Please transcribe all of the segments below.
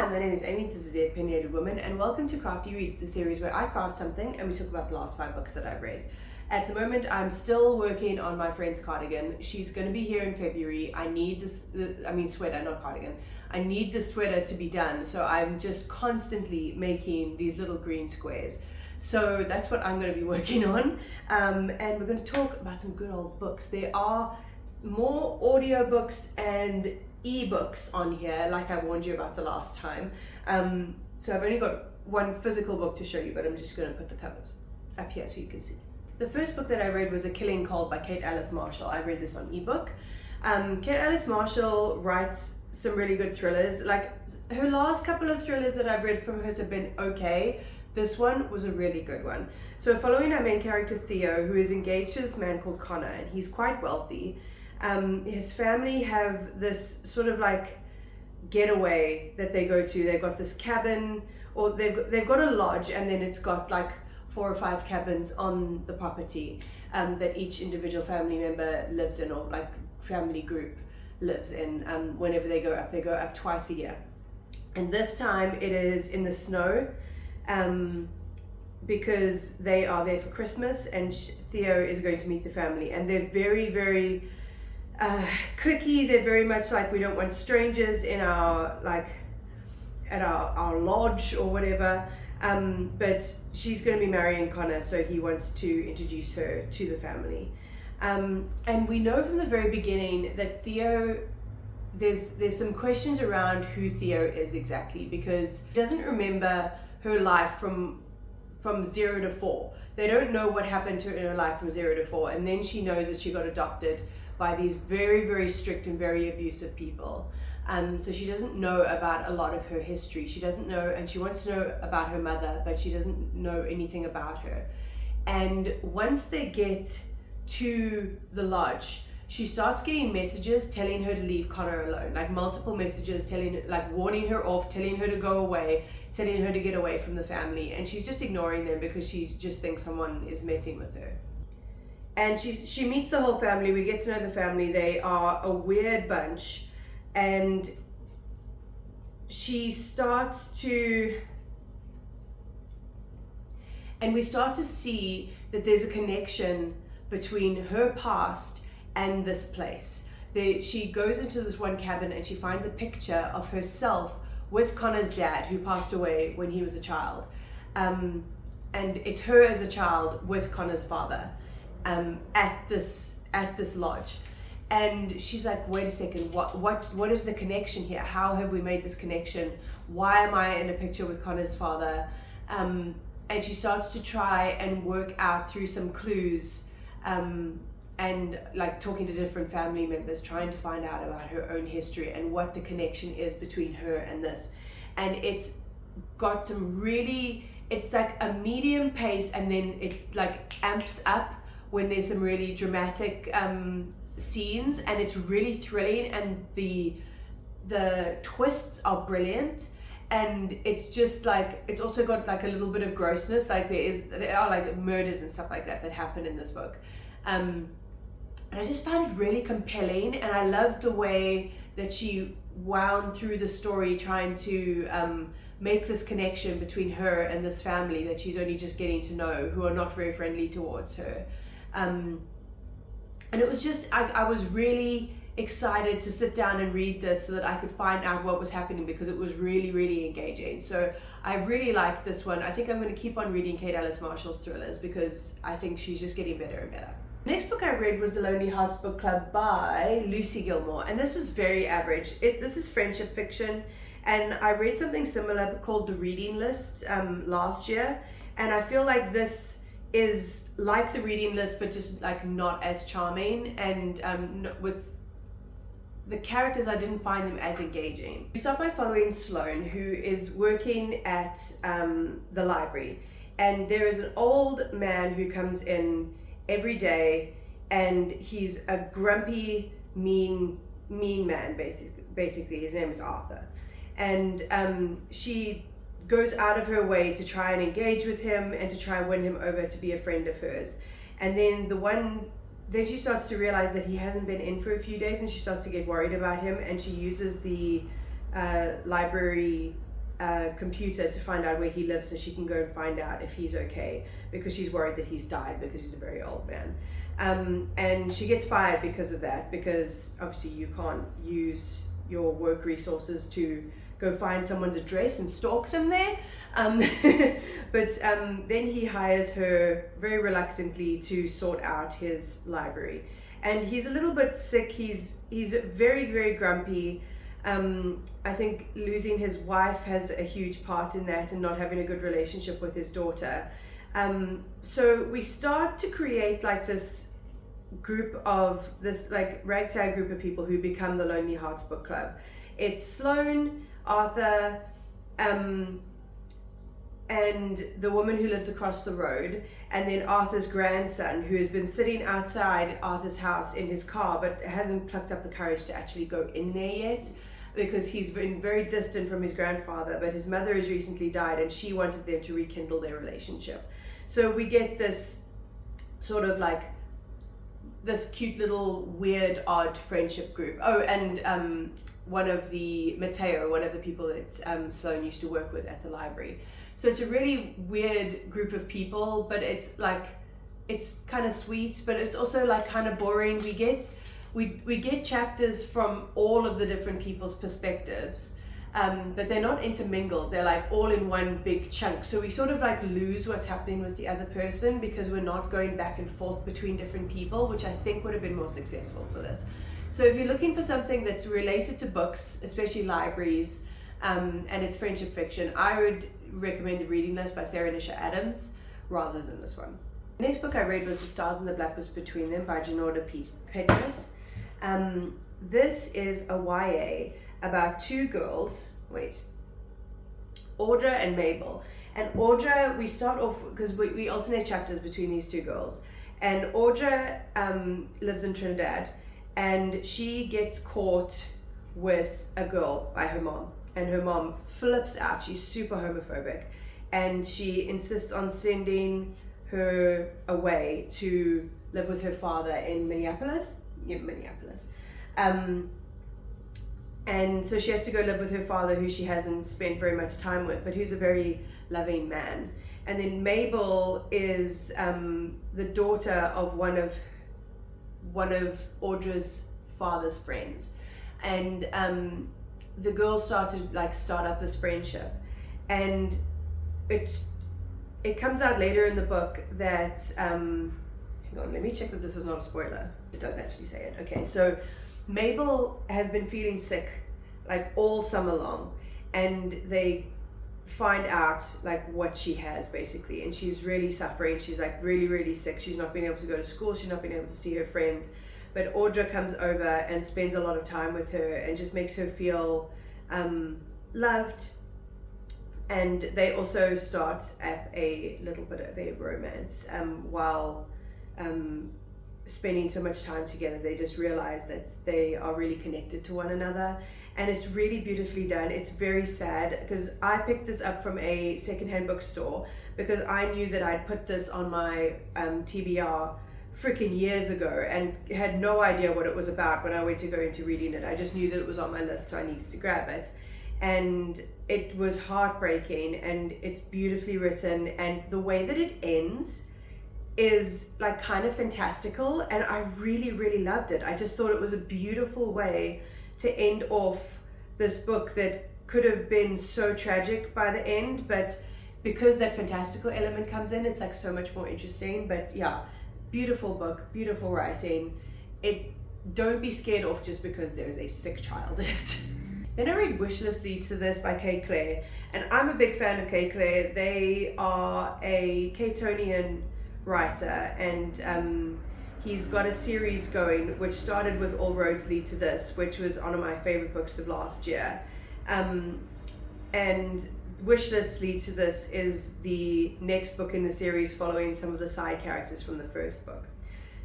Hi, my name is Amy, this is The Opinionated Woman, and welcome to Crafty Reads, the series where I craft something and we talk about the last 5 books that I've read. At the moment, I'm still working on my friend's cardigan. She's going to be here in February. I need sweater, not cardigan. I need the sweater to be done, so I'm just constantly making these little green squares. So that's what I'm going to be working on, and we're going to talk about some good old books. There are more audiobooks and ebooks on here, like I warned you about the last time. So I've only got one physical book to show you, but I'm just going to put the covers up here so you can see. The first book that I read was A Killing Cold by Kate Alice Marshall. I read this on ebook. Kate Alice Marshall writes some really good thrillers. Like, her last couple of thrillers that I've read from hers have been okay. This one was a really good one. So following our main character Theo, who is engaged to this man called Connor, and he's quite wealthy. His family have this sort of like getaway that they go to. They've got this cabin, or they've got a lodge, and then it's got like 4 or 5 cabins on the property that each individual family member lives in, or like family group lives in. Whenever they go up twice a year. And this time it is in the snow, because they are there for Christmas, and Theo is going to meet the family, and they're very, very cliquey. They're very much like, we don't want strangers in our, like, at our lodge or whatever. But she's going to be marrying Connor, so he wants to introduce her to the family. And we know from the very beginning that Theo, there's some questions around who Theo is exactly, because he doesn't remember her life from 0 to 4. They don't know what happened to her in her life from 0 to 4, and then she knows that she got adopted by these very, very strict and very abusive people. So she doesn't know about a lot of her history. She doesn't know, and she wants to know about her mother, but she doesn't know anything about her. And once they get to the lodge, she starts getting messages telling her to leave Connor alone, like multiple messages warning her off, telling her to go away, telling her to get away from the family, and she's just ignoring them because she just thinks someone is messing with her. And she meets the whole family. We get to know the family. They are a weird bunch, and we start to see that there's a connection between her past and this place. She goes into this one cabin and she finds a picture of herself with Connor's dad, who passed away when he was a child. And it's her as a child with Connor's father at this lodge. And she's like, wait a second, what is the connection here? How have we made this connection? Why am I in a picture with Connor's father? And she starts to try and work out through some clues, and like talking to different family members, trying to find out about her own history and what the connection is between her and this. And it's got some really, it's like a medium pace, and then it like amps up when there's some really dramatic scenes, and it's really thrilling, and the twists are brilliant. And it's just like, it's also got like a little bit of grossness, like there are like murders and stuff like that happen in this book. And I just found it really compelling, and I loved the way that she wound through the story, trying to make this connection between her and this family that she's only just getting to know, who are not very friendly towards her. And it was just, I was really excited to sit down and read this so that I could find out what was happening, because it was really, really engaging. So I really liked this one. I think I'm going to keep on reading Kate Alice Marshall's thrillers, because I think she's just getting better and better. The next book I read was The Lonely Hearts Book Club by Lucy Gilmore, and this was very average. This is friendship fiction, and I read something similar called The Reading List last year, and I feel like this is like The Reading List, but just like not as charming, and with the characters, I didn't find them as engaging. We start by following Sloane, who is working at the library, and there is an old man who comes in every day, and he's a grumpy, mean man, basically. His name is Arthur, and she goes out of her way to try and engage with him and to try and win him over to be a friend of hers. And then she starts to realize that he hasn't been in for a few days, and she starts to get worried about him, and she uses the library computer to find out where he lives so she can go and find out if he's okay, because she's worried that he's died because he's a very old man. And she gets fired because of that, because obviously you can't use your work resources to go find someone's address and stalk them there. But then he hires her very reluctantly to sort out his library. And he's a little bit sick. He's very, very grumpy. I think losing his wife has a huge part in that, and not having a good relationship with his daughter. So we start to create like this like ragtag group of people who become the Lonely Hearts Book Club. It's Sloane, Arthur, and the woman who lives across the road, and then Arthur's grandson, who has been sitting outside Arthur's house in his car but hasn't plucked up the courage to actually go in there yet, because he's been very distant from his grandfather, but his mother has recently died and she wanted them to rekindle their relationship. So we get this sort of like this cute little weird odd friendship group. Oh, and one of the people that Sloane used to work with at the library. So it's a really weird group of people, but it's kind of sweet, but it's also like kind of boring. We get chapters from all of the different people's perspectives, but they're not intermingled. They're like all in one big chunk. So we sort of like lose what's happening with the other person because we're not going back and forth between different people, which I think would have been more successful for this. So if you're looking for something that's related to books, especially libraries, and it's friendship fiction, I would recommend reading this by Sarah Nisha Adams rather than this one. The next book I read was The Stars and the Blackness Between Them by Junauda Petrus. This is a YA about two girls, Audra and Mabel. And Audra, we start off, because we alternate chapters between these two girls. And Audra lives in Trinidad, and she gets caught with a girl by her mom. And her mom flips out. She's super homophobic. And she insists on sending her away to live with her father in Minneapolis. Yeah, Minneapolis. And so she has to go live with her father, who she hasn't spent very much time with, but who's a very loving man. And then Mabel is the daughter of one of Audra's father's friends. And the girls start up this friendship. And it comes out later in the book that, hang on, let me check that this is not a spoiler. It does actually say it. Okay, so Mabel has been feeling sick like all summer long, and they find out like what she has basically, and she's really suffering. She's like really, really sick. She's not been able to go to school. She's not been able to see her friends. But Audra comes over and spends a lot of time with her and just makes her feel loved. And they also start at a little bit of a romance while spending so much time together. They just realize that they are really connected to one another, and it's really beautifully done. It's very sad because I picked this up from a secondhand bookstore because I knew that I'd put this on my TBR freaking years ago and had no idea what it was about when I went to go into reading it. I just knew that it was on my list, so I needed to grab it. And it was heartbreaking, and it's beautifully written, and the way that it ends is like kind of fantastical, and I really, really loved it. I just thought it was a beautiful way to end off this book that could have been so tragic by the end, but because that fantastical element comes in, it's like so much more interesting. But yeah, beautiful book, beautiful writing. Don't be scared off just because there's a sick child in it. Then I read Wishlists Leads to This by Kay Clare, and I'm a big fan of Kay Clare. They are a Cape Townian writer, and he's got a series going which started with All Roads Lead to This, which was one of my favorite books of last year. And Wishlists Lead to This is the next book in the series, following some of the side characters from the first book.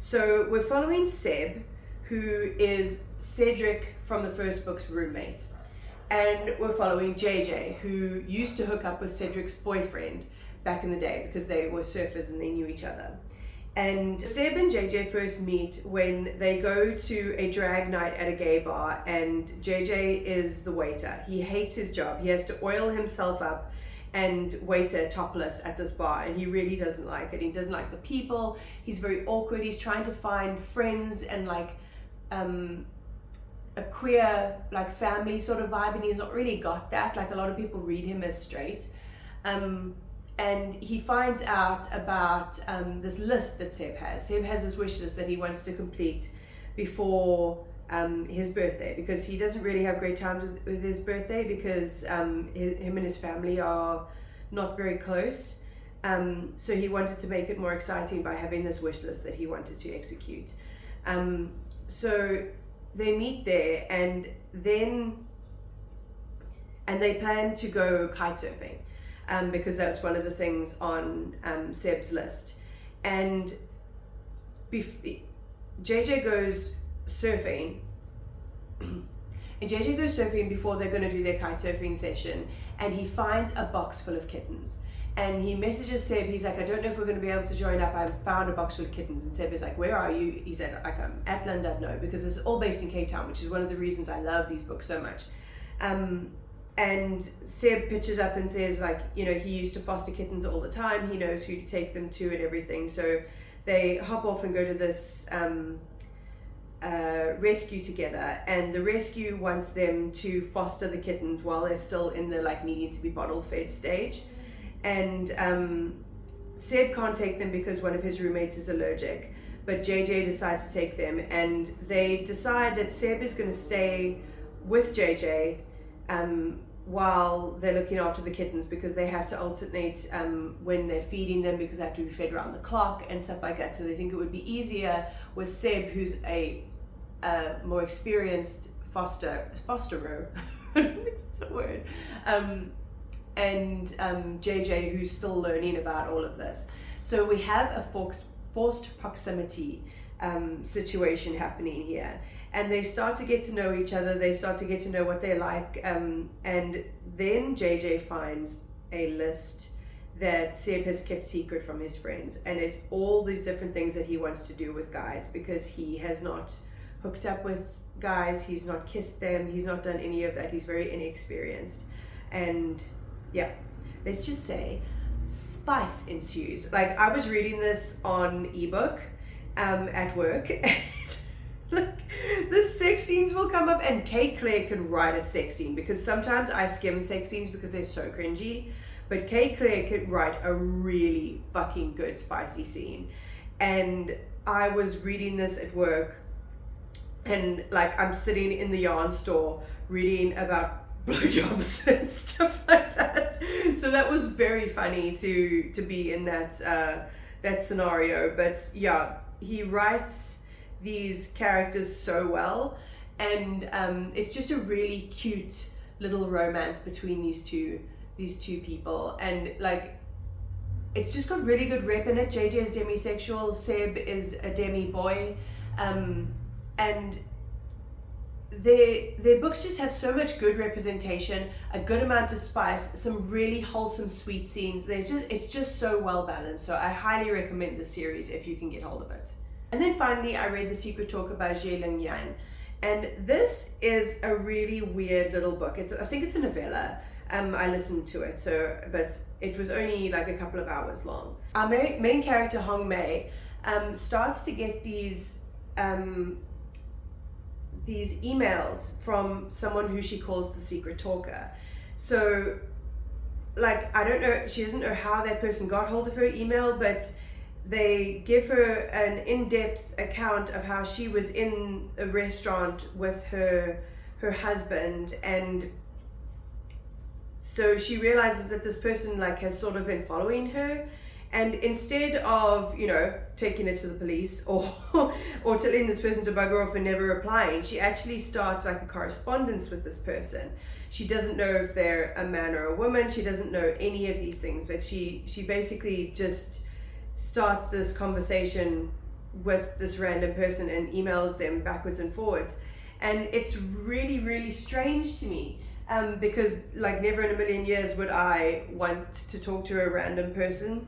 So we're following Seb, who is Cedric from the first book's roommate. And we're following JJ, who used to hook up with Cedric's boyfriend back in the day because they were surfers and they knew each other. And Seb and JJ first meet when they go to a drag night at a gay bar, and JJ is the waiter. He hates his job. He has to oil himself up and waiter topless at this bar, and he really doesn't like it. He doesn't like the people. He's very awkward. He's trying to find friends and like a queer like family sort of vibe, and he's not really got that. Like a lot of people read him as straight. And he finds out about this list that Seb has. Seb has this wish list that he wants to complete before his birthday, because he doesn't really have great times with his birthday, because him and his family are not very close. So he wanted to make it more exciting by having this wish list that he wanted to execute. So they meet there, and they plan to go kite surfing. Because that's one of the things on Seb's list. And JJ goes surfing, before they're going to do their kite surfing session, and he finds a box full of kittens. And he messages Seb, he's like, I don't know if we're going to be able to join up, I've found a box full of kittens. And Seb is like, where are you? He said, like, I'm at Llandudno, because it's all based in Cape Town, which is one of the reasons I love these books so much. And Seb pitches up and says, like, you know, he used to foster kittens all the time. He knows who to take them to and everything. So they hop off and go to this rescue together. And the rescue wants them to foster the kittens while they're still in the like needing to be bottle fed stage. And Seb can't take them because one of his roommates is allergic. But JJ decides to take them. And they decide that Seb is going to stay with JJ while they're looking after the kittens, because they have to alternate when they're feeding them, because they have to be fed around the clock and stuff like that. So they think it would be easier with Seb, who's a more experienced fosterer. I don't think that's a word. And JJ, who's still learning about all of this. So we have a forced proximity situation happening here. And they start to get to know each other, they start to get to know what they like, and then JJ finds a list that Seb has kept secret from his friends, and it's all these different things that he wants to do with guys, because he has not hooked up with guys, he's not kissed them, he's not done any of that, he's very inexperienced. And yeah, let's just say spice ensues. Like, I was reading this on ebook at work. Look, the sex scenes will come up, and Kate Clare can write a sex scene, because sometimes I skim sex scenes because they're so cringy, but Kate Clare could write a really fucking good spicy scene. And I was reading this at work, and like I'm sitting in the yarn store reading about blowjobs and stuff like that. So that was very funny to be in that scenario. But yeah, he writes these characters so well, and it's just a really cute little romance between these two people, and like it's just got really good rep in it. JJ is demisexual, Seb is a demi boy, and their books just have so much good representation, a good amount of spice, some really wholesome sweet scenes. It's just so well balanced. So I highly recommend this series if you can get hold of it. And then finally, I read The Secret Talker by Zhe Yan. And this is a really weird little book. I think it's a novella. I listened to it, but it was only like a couple of hours long. Our main character, Hong Mei, starts to get these emails from someone who she calls the Secret Talker. So, like, I don't know, she doesn't know how that person got hold of her email, but they give her an in-depth account of how she was in a restaurant with her husband, and so she realizes that this person like has sort of been following her, and instead of, you know, taking it to the police or telling this person to bugger off and never replying, she actually starts like a correspondence with this person. She doesn't know if they're a man or a woman, she doesn't know any of these things, but she basically just starts this conversation with this random person and emails them backwards and forwards. And it's really, really strange to me, because like never in a million years would I want to talk to a random person.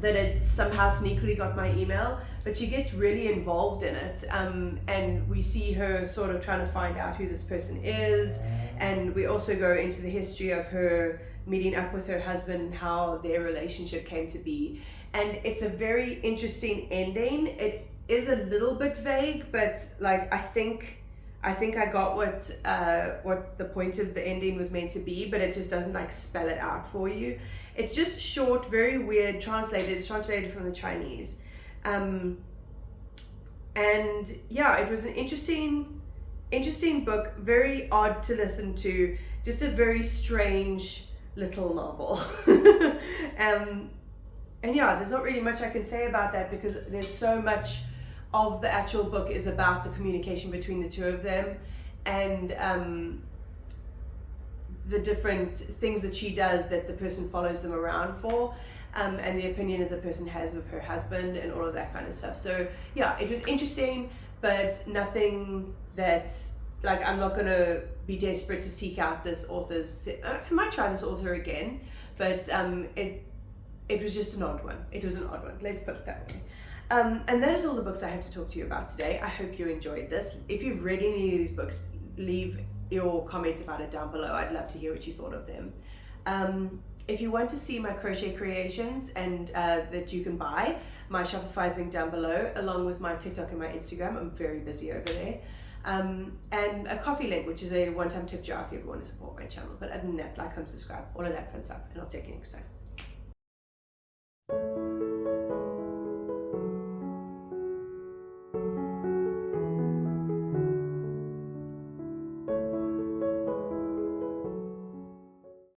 that it somehow sneakily got my email, but she gets really involved in it, and we see her sort of trying to find out who this person is, and we also go into the history of her meeting up with her husband and how their relationship came to be. And it's a very interesting ending. It is a little bit vague, but like I think I got what the point of the ending was meant to be, but it just doesn't like spell it out for you. It's just short, very weird, translated. It's translated from the Chinese. And yeah, it was an interesting book, very odd to listen to, just a very strange little novel. And yeah, there's not really much I can say about that because there's so much of the actual book is about the communication between the two of them, and the different things that she does that the person follows them around for, and the opinion that the person has of her husband and all of that kind of stuff. So yeah, it was interesting, but nothing that's like, I'm not going to be desperate to seek out this author's, I might try this author again, but it was just an odd one. It was an odd one, let's put it that way. And that is all the books I have to talk to you about today. I hope you enjoyed this. If you've read any of these books, leave your comments about it down below. I'd love to hear what you thought of them. If you want to see my crochet creations and that you can buy, my Shopify link down below, along with my TikTok and my Instagram. I'm very busy over there. And a Kofi link, which is a one-time tip jar if you ever want to support my channel. But other than that, like, comment, subscribe, all of that fun stuff, and I'll check you next time.